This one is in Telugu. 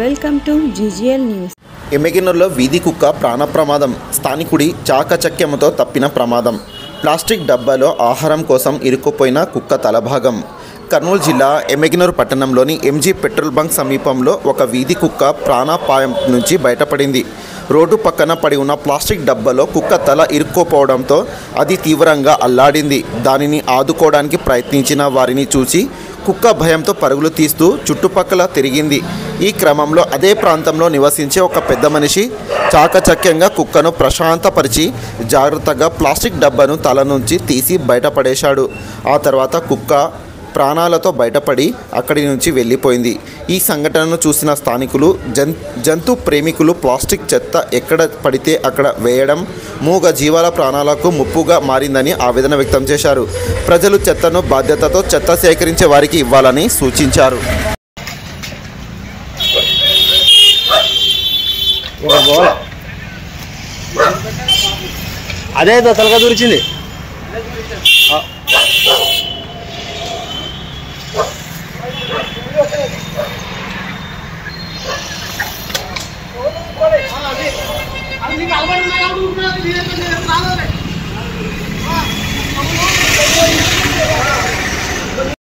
Welcome to GGL news. ఎమ్మెగినూరులో వీధి కుక్క ప్రాణ ప్రమాదం. స్థానికుడి చాకచక్యంతో తప్పిన ప్రమాదం. ప్లాస్టిక్ డబ్బాలో ఆహారం కోసం ఇరుక్కుపోయిన కుక్క తలభాగం. కర్నూలు జిల్లా ఎమ్మెగినూరు పట్టణంలోని ఎంజీ పెట్రోల్ బంక్ సమీపంలో ఒక వీధి కుక్క ప్రాణాపాయం నుంచి బయటపడింది. రోడ్డు పక్కన పడి ఉన్న ప్లాస్టిక్ డబ్బాలో కుక్క తల ఇరుక్కుపోవడంతో అది తీవ్రంగా అల్లాడింది. దానిని ఆదుకోవడానికి ప్రయత్నించిన వారిని చూసి కుక్క భయంతో పరుగులు తీస్తూ చుట్టుపక్కల తిరిగింది. ఈ క్రమంలో అదే ప్రాంతంలో నివసించే ఒక పెద్ద మనిషి చాకచక్యంగా కుక్కను ప్రశాంతపరిచి జాగ్రత్తగా ప్లాస్టిక్ డబ్బాను తల నుంచి తీసి బయటపడేశాడు. ఆ తర్వాత కుక్క ప్రాణాలతో బయటపడి అక్కడి నుంచి వెళ్ళిపోయింది. ఈ సంఘటనను చూసిన స్థానికులు, జంతు ప్రేమికులు ప్లాస్టిక్ చెత్త ఎక్కడ పడితే అక్కడ వేయడం మూగ జీవాల ప్రాణాలకు ముప్పుగా మారిందని ఆవేదన వ్యక్తం చేశారు. ప్రజలు చెత్తను బాధ్యతతో చెత్త సేకరించే వారికి ఇవ్వాలని సూచించారు. అదే తలగా దూరిచింది. అది